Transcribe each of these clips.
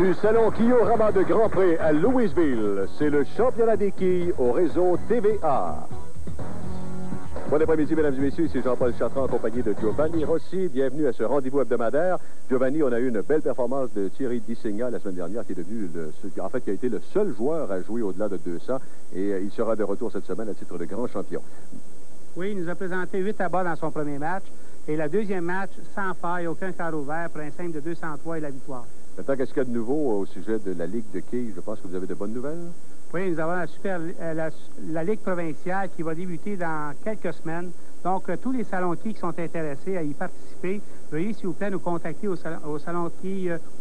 Du salon Kiorama de Grand Prix à Louisville, c'est le championnat des quilles au réseau TVA. Bon après-midi, mesdames et messieurs, c'est Jean-Paul Chartrand, en compagnie de Giovanni Rossi. Bienvenue à ce rendez-vous hebdomadaire. Giovanni, on a eu une belle performance de Thierry Dissigna la semaine dernière, qui est devenu, qui a été le seul joueur à jouer au-delà de 200. Et il sera de retour cette semaine à titre de grand champion. Oui, il nous a présenté 8 abats dans son premier match. Et le deuxième match, sans faille, aucun carreau vert, pour un simple de 203 et la victoire. Maintenant, qu'est-ce qu'il y a de nouveau au sujet de la Ligue de quilles? Je pense que vous avez de bonnes nouvelles. Oui, nous avons la Ligue provinciale qui va débuter dans quelques semaines. Donc, tous les salons de quilles qui sont intéressés à y participer, veuillez, s'il vous plaît, nous contacter au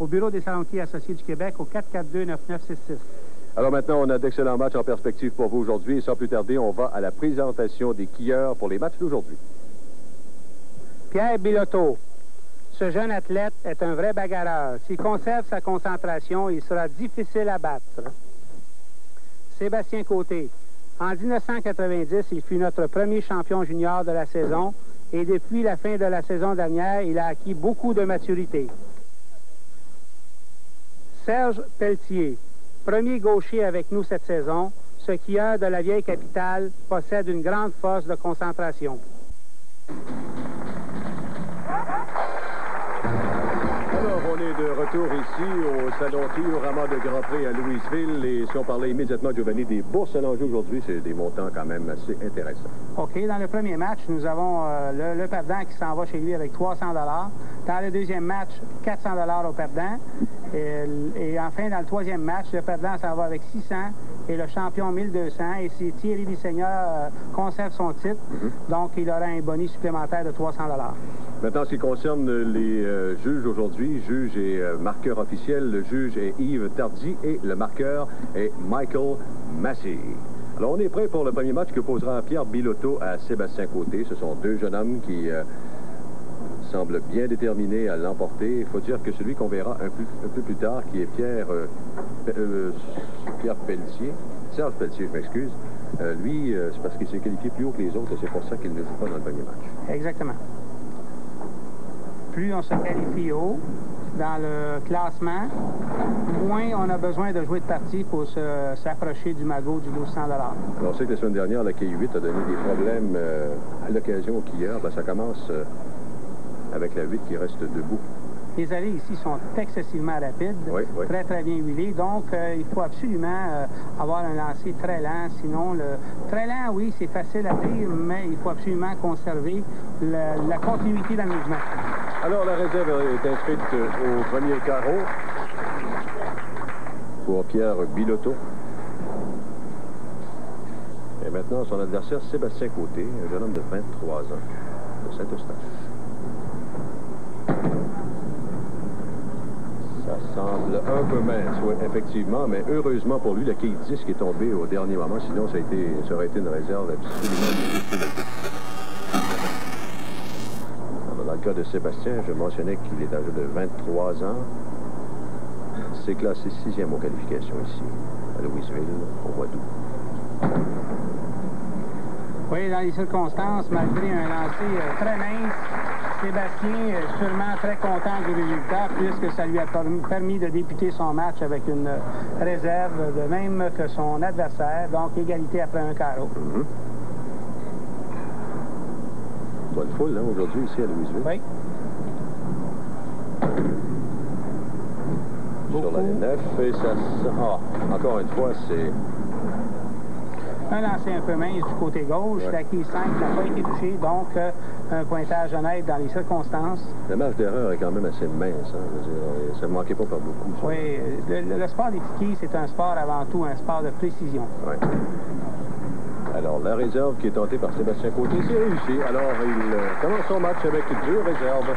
bureau des salons de quilles associés du Québec au 442-9966. Alors maintenant, on a d'excellents matchs en perspective pour vous aujourd'hui. Et sans plus tarder, on va à la présentation des quilleurs pour les matchs d'aujourd'hui. Pierre Biloteau. Ce jeune athlète est un vrai bagarreur. S'il conserve sa concentration, il sera difficile à battre. Sébastien Côté. En 1990, il fut notre premier champion junior de la saison et depuis la fin de la saison dernière, il a acquis beaucoup de maturité. Serge Pelletier. Premier gaucher avec nous cette saison, ce skieur de la vieille capitale possède une grande force de concentration. Alors, on est de retour ici au salon Kiorama de Grand Prix à Louisville. Et si on parlait immédiatement, Giovanni, des bourses à l'enjeu aujourd'hui, c'est des montants quand même assez intéressants. OK. Dans le premier match, nous avons le perdant qui s'en va chez lui avec 300 $. Dans le deuxième match, 400 $ au perdant. Et enfin, dans le troisième match, le perdant s'en va avec 600 et le champion 1200. Et si Thierry Dissigna conserve son titre, donc il aura un bonus supplémentaire de 300 $. Maintenant, en ce qui concerne les juges aujourd'hui, juge et marqueur officiel, le juge est Yves Tardy et le marqueur est Michael Massey. Alors, on est prêt pour le premier match que posera Pierre Biloteau à Sébastien Côté. Ce sont deux jeunes hommes qui semblent bien déterminés à l'emporter. Il faut dire que celui qu'on verra un peu plus tard, qui est Pierre Pelletier, Serge Pelletier, je m'excuse, lui, c'est parce qu'il s'est qualifié plus haut que les autres et c'est pour ça qu'il ne joue pas dans le premier match. Exactement. Plus on se qualifie haut dans le classement, moins on a besoin de jouer de partie pour s'approcher du magot du 1200 $. Alors, on sait que la semaine dernière, la quille 8 a donné des problèmes à l'occasion aux quilleurs. Ben, ça commence avec la 8 qui reste debout. Les allées ici sont excessivement rapides, très très bien huilées, donc il faut absolument avoir un lancer très lent, sinon très lent, oui, c'est facile à dire, mais il faut absolument conserver la continuité dans le mouvement. Alors la réserve est inscrite au premier carreau pour Pierre Biloteau. Et maintenant son adversaire Sébastien Côté, un jeune homme de 23 ans de Saint-Eustache. Ça semble un peu mince, oui, effectivement, mais heureusement pour lui, la quille 10 qui est tombée au dernier moment, sinon ça aurait été une réserve absolument difficile. Alors, dans le cas de Sébastien, je mentionnais qu'il est âgé de 23 ans. C'est classé 6e aux qualifications ici, à Louisville, au mois d'août. Oui, dans les circonstances, malgré un lancer très mince, Sébastien est sûrement très content du résultat puisque ça lui a permis de débuter son match avec une réserve de même que son adversaire, donc égalité après un carreau. Bonne foule, hein, aujourd'hui, ici à Louisville. Oui. Sur la 9, et ça... Ah, encore une fois, c'est... Un lancer un peu mince du côté gauche. La quille 5 n'a pas été touchée, donc un pointage honnête dans les circonstances. La marge d'erreur est quand même assez mince. Hein, ça ne manquait pas par beaucoup. Ça. Oui, le sport des quilles, c'est un sport avant tout, un sport de précision. Oui. Alors, la réserve qui est tentée par Sébastien Côté, c'est réussi. Alors, il commence son match avec 2 réserves.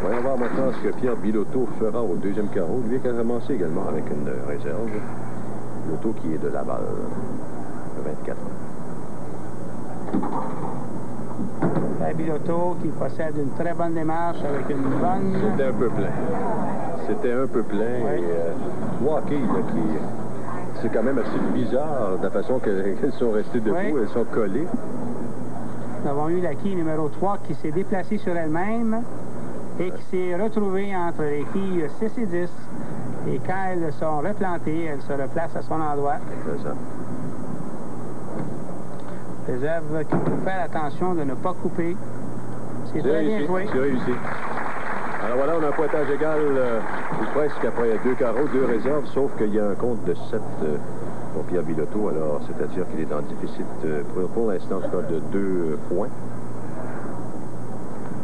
Voyons voir maintenant ce que Pierre Biloteau fera au deuxième carreau. Lui qui a commencé également avec une réserve. Biloteau qui est de Laval, de 24 ans. Biloteau qui possède une très bonne démarche avec une bonne... C'était un peu plein. C'était un peu plein. Oui. Et 3 quilles qui... C'est quand même assez bizarre de la façon qu'elles sont restées debout. Oui. Elles sont collées. Nous avons eu la quille numéro 3 qui s'est déplacée sur elle-même et qui s'est retrouvée entre les quilles 6 et 10. Et quand elles sont replantées, elles se replacent à son endroit. C'est ça. Réserve qu'il faut faire attention de ne pas couper. C'est très bien joué. C'est réussi. Alors voilà, on a un pointage égal ou presque après 2 carreaux, 2 réserves, sauf qu'il y a un compte de 7 pour Pierre Biloteau. Alors, c'est-à-dire qu'il est en déficit pour l'instant, en tout cas, de 2 points.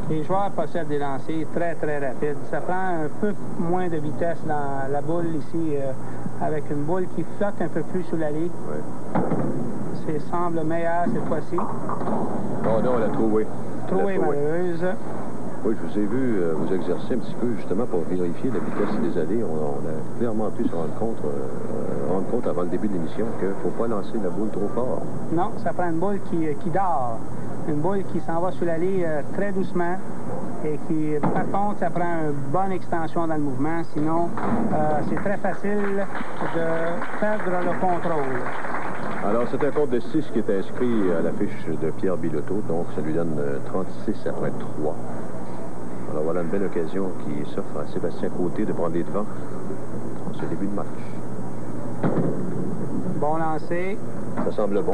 Les joueurs possèdent des lancers très, très rapides. Ça prend un peu moins de vitesse dans la boule ici, avec une boule qui flotte un peu plus sous la ligne. Ouais. Ça semble meilleur cette fois-ci. Oh non, on l'a trouvé. Trouvé malheureuse. Oui, je vous ai vu vous exercer un petit peu, justement, pour vérifier la vitesse des allées. On a clairement pu se rendre compte avant le début de l'émission qu'il ne faut pas lancer la boule trop fort. Non, ça prend une boule qui dort. Une boule qui s'en va sur l'allée très doucement et qui, par contre, ça prend une bonne extension dans le mouvement. Sinon, c'est très facile de perdre le contrôle. Alors, c'est un compte de 6 qui est inscrit à la fiche de Pierre Biloteau, donc ça lui donne 36 après 3. Alors, voilà une belle occasion qui s'offre à Sébastien Côté de prendre les devants en ce début de match. Bon lancer. Ça semble bon.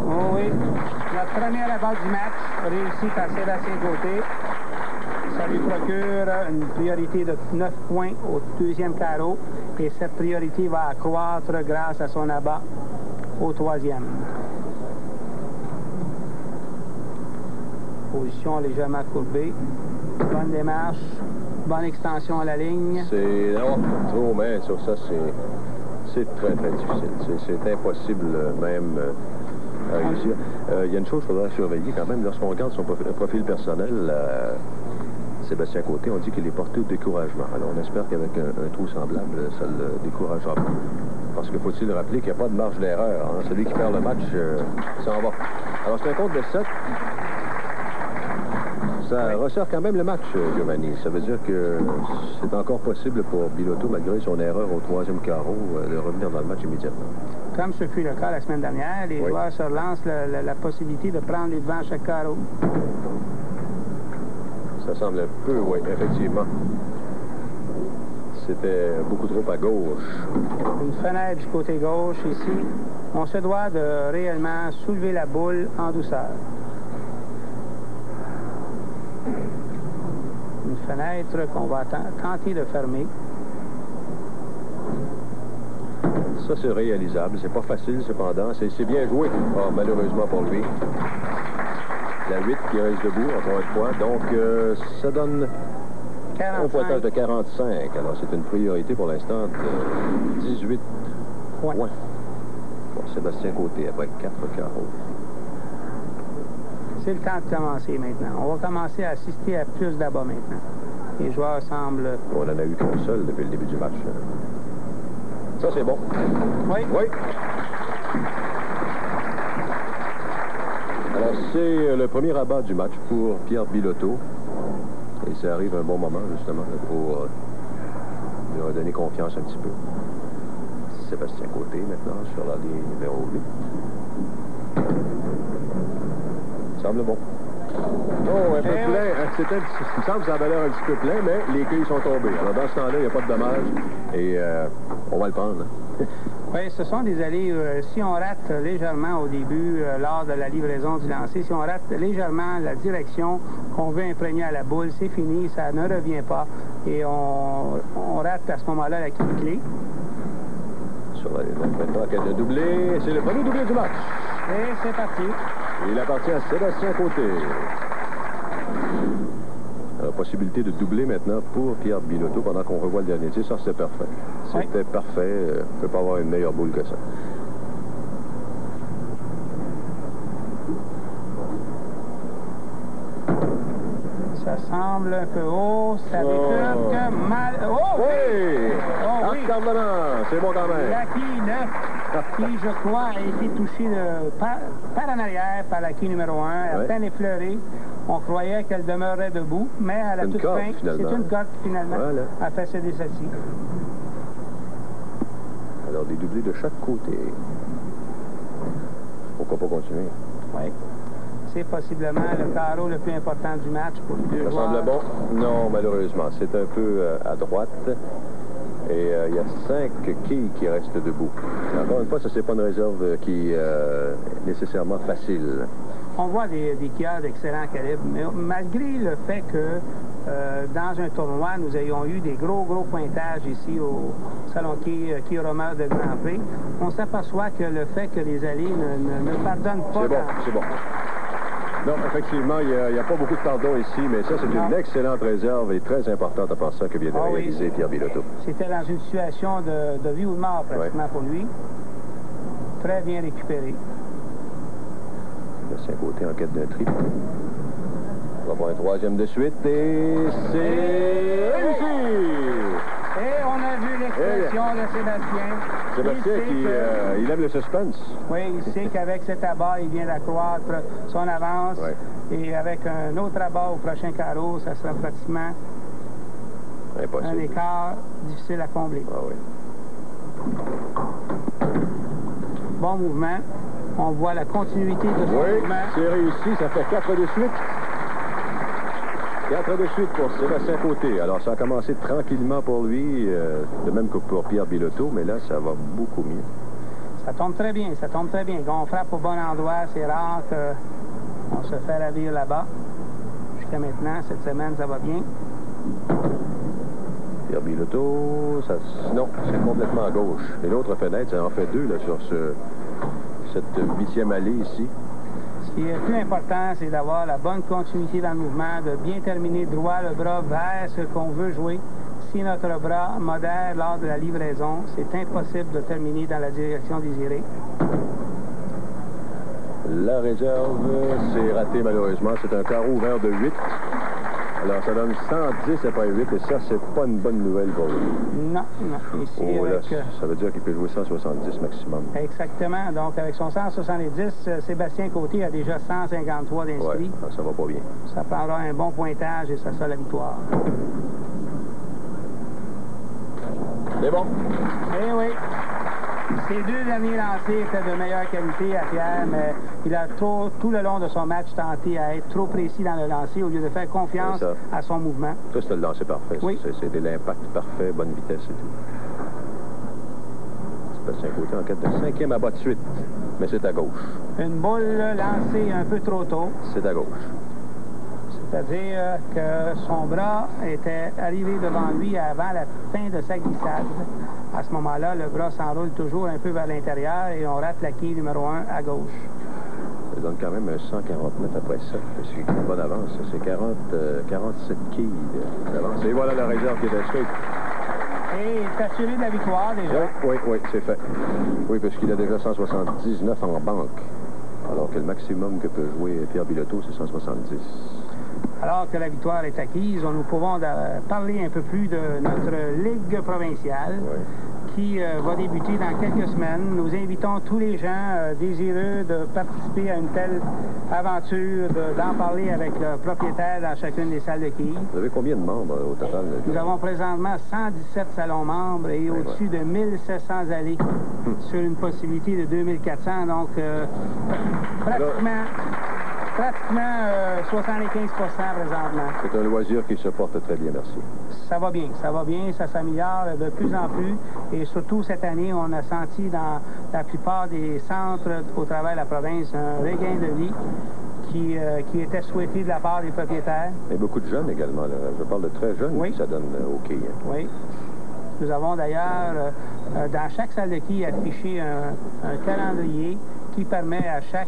Oh oui. La première balle du match réussie par Sébastien Côté. Ça lui procure une priorité de 9 points au deuxième carreau. Et cette priorité va accroître grâce à son abat au troisième. Position légèrement courbée. Bonne démarche. Bonne extension à la ligne. C'est... Non, trop mince sur ça, c'est très, très difficile. C'est impossible même à réussir. Il y a une chose qu'il faudra surveiller quand même. Lorsqu'on regarde son profil personnel, Sébastien Côté, on dit qu'il est porté au découragement. Alors, on espère qu'avec un trou semblable, ça ne le découragera pas. Parce que faut-il rappeler qu'il n'y a pas de marge d'erreur. Hein? Celui qui perd le match s'en va. Alors, c'est un compte de 7. Ça resserre quand même le match, Giovanni. Ça veut dire que c'est encore possible pour Biloteau, malgré son erreur au troisième carreau, de revenir dans le match immédiatement. Comme ce fut le cas la semaine dernière, les joueurs se relancent la possibilité de prendre les devants à chaque carreau. Ça semble un peu, oui, effectivement. C'était beaucoup trop à gauche. Une fenêtre du côté gauche ici. On se doit de réellement soulever la boule en douceur. Une fenêtre qu'on va tenter de fermer. Ça, c'est réalisable. C'est pas facile, cependant. C'est bien joué, malheureusement pour lui. La 8 qui reste debout, encore une fois. Donc, ça donne 45. un pointage de 45. Alors, c'est une priorité pour l'instant de 18 points pour Sébastien Côté après 4 carreaux. C'est le temps de commencer maintenant. On va commencer à assister à plus d'abats maintenant. Les joueurs semblent... On en a eu qu'un seul depuis le début du match. Ça, c'est bon. Oui. Oui. Alors, c'est le premier abat du match pour Pierre Biloteau. Et ça arrive à un bon moment, justement, pour lui redonner confiance un petit peu. Sébastien Côté, maintenant, sur la ligne numéro 8. Semble bon. Oh, un peu plein. Il me semble que ça a valeur un petit peu plein, mais les quilles sont tombées. Alors, dans ce temps-là, il n'y a pas de dommage. Et on va le prendre. Oui, ce sont des allées, si on rate légèrement au début, lors de la livraison du lancer, si on rate légèrement la direction qu'on veut imprégner à la boule, c'est fini, ça ne revient pas. Et on rate à ce moment-là la clé. Sur la maintenant qu'elle a doublé, c'est le premier doublé du match. Et c'est parti. Il appartient à Sébastien Côté. Alors, possibilité de doubler maintenant pour Pierre Biloteau pendant qu'on revoit le dernier tir. Ça, c'est parfait. C'était parfait. On ne peut pas avoir une meilleure boule que ça. Ça semble un peu haut. Ça décroque mal. Oh oui! Oh oui! C'est bon quand même. La quille 9, qui, je crois, a été touchée par en arrière par la quille numéro 1. Elle a à peine effleuré. On croyait qu'elle demeurait debout, mais à la toute fin, c'est une corde qui, finalement, a fait céder celle-ci. Alors, des doublés de chaque côté. Pourquoi pas continuer? Oui. C'est possiblement le carreau le plus important du match pour les deux joueurs. Ça semble bon? Non, malheureusement. C'est un peu à droite. Et il y a 5 quilles qui restent debout. Encore une fois, ça, c'est pas une réserve qui est nécessairement facile. On voit des quilles d'excellent calibre, mais malgré le fait que dans un tournoi, nous ayons eu des gros pointages ici au Salon Quilles Romer de Grand Prix, on s'aperçoit que le fait que les allées ne pardonnent pas... C'est bon, c'est bon. Non, effectivement, il n'y a pas beaucoup de pardon ici, mais ça, c'est une excellente réserve et très importante à part ça que vient de réaliser Pierre Bilodeau. C'était dans une situation de vie ou de mort, pratiquement, pour lui. Très bien récupéré. Bastien Côté en quête d'un triple. On va voir un troisième de suite et c'est réussi! Et on a vu l'expression de Sébastien. Sébastien il aime le suspense. Oui, il sait qu'avec cet abat, il vient d'accroître son avance. Oui. Et avec un autre abat au prochain carreau, ça sera pratiquement un écart difficile à combler. Ah oui. Bon mouvement. On voit la continuité de son mouvement. C'est réussi. Ça fait 4 de suite. 4 de suite pour Sébastien Côté. Alors, ça a commencé tranquillement pour lui, de même que pour Pierre Bilodeau, mais là, ça va beaucoup mieux. Ça tombe très bien, ça tombe très bien. Quand on frappe au bon endroit, c'est rare qu'on se fait ravir là-bas. Jusqu'à maintenant, cette semaine, ça va bien. Pierre Bilodeau, non, c'est complètement à gauche. Et l'autre fenêtre, ça en fait 2 là, sur cette 8e allée ici. Ce qui est plus important, c'est d'avoir la bonne continuité dans le mouvement, de bien terminer droit le bras vers ce qu'on veut jouer. Si notre bras modère lors de la livraison, c'est impossible de terminer dans la direction désirée. La réserve, c'est raté malheureusement. C'est un carreau ouvert de 8. Alors, ça donne 110 après 8, et ça, c'est pas une bonne nouvelle pour lui. Non, non. Ici, ça veut dire qu'il peut jouer 170 maximum. Exactement. Donc, avec son 170, Sébastien Côté a déjà 153 d'inscrits. Oui, ça va pas bien. Ça prendra un bon pointage et ça sera la victoire. C'est bon. Eh oui. Ses 2 derniers lancers étaient de meilleure qualité à Pierre, mais il a tout le long de son match tenté à être trop précis dans le lancer au lieu de faire confiance à son mouvement. Ça, c'est le lancer parfait. Oui. C'est de l'impact parfait, bonne vitesse et tout. Sébastien Côté en quête de 5e abat de suite, mais c'est à gauche. Une boule lancée un peu trop tôt. C'est à gauche. C'est-à-dire que son bras était arrivé devant lui avant la fin de sa glissade. À ce moment-là, le bras s'enroule toujours un peu vers l'intérieur et on rate la quille numéro 1 à gauche. Ça donne quand même un 149 après ça. C'est une bonne avance. C'est 47 quilles d'avance. Et voilà la réserve qui est inscrite. Et il est assuré de la victoire déjà. Oui, c'est fait. Oui, parce qu'il a déjà 179 en banque. Alors que le maximum que peut jouer Pierre Bilodeau, c'est 170. Alors que la victoire est acquise, nous pouvons parler un peu plus de notre Ligue provinciale qui va débuter dans quelques semaines. Nous invitons tous les gens désireux de participer à une telle aventure, d'en parler avec le propriétaire dans chacune des salles de quilles. Vous avez combien de membres au total? Nous avons présentement 117 salons membres et au-dessus de 1700 allées sur une possibilité de 2400. Donc, pratiquement 75 présentement. C'est un loisir qui se porte très bien, merci. Ça va bien, ça s'améliore de plus en plus. Et surtout cette année, on a senti dans la plupart des centres au travers de la province un regain de vie qui était souhaité de la part des propriétaires. Et beaucoup de jeunes également. Là. Je parle de très jeunes qui s'adonnent au quai. Oui. Nous avons d'ailleurs, dans chaque salle de quilles, affiché un calendrier qui permet à chaque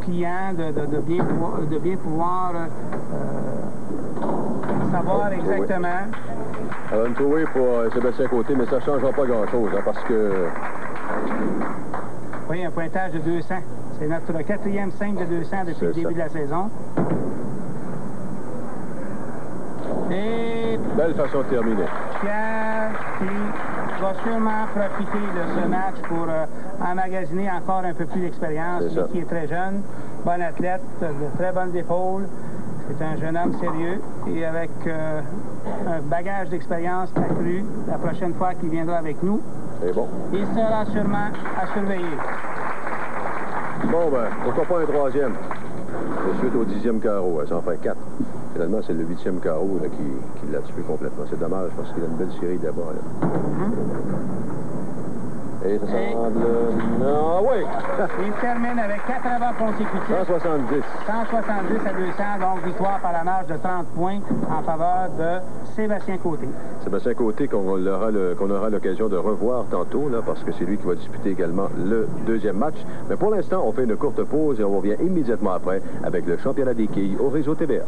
client de bien pouvoir savoir exactement. Alors, une trouée pour Sébastien Côté, mais ça ne changera pas grand-chose, hein, parce que... Oui, un pointage de 200. C'est notre 4e simple de 200 depuis le début de la saison. Et... Belle façon de terminer. Pierre qui va sûrement profiter de ce match pour emmagasiner encore un peu plus d'expérience, lui qui est très jeune, bon athlète, de très bonnes épaules. C'est un jeune homme sérieux et avec un bagage d'expérience accru la prochaine fois qu'il viendra avec nous. C'est bon. Il sera sûrement à surveiller. Bon, ben, pourquoi pas un troisième? De suite au 10e carreau, ça en fait 4. Finalement, c'est le 8e carreau là, qui l'a tué complètement. C'est dommage parce qu'il a une belle série d'abord. Et ça semble... Non, oui! Il termine avec 80 consécutifs. 170. 170 à 200, donc victoire par la marge de 30 points en faveur de Sébastien Côté. Sébastien Côté qu'on aura l'occasion de revoir tantôt, là, parce que c'est lui qui va disputer également le deuxième match. Mais pour l'instant, on fait une courte pause et on revient immédiatement après avec le championnat des quilles au réseau TVA.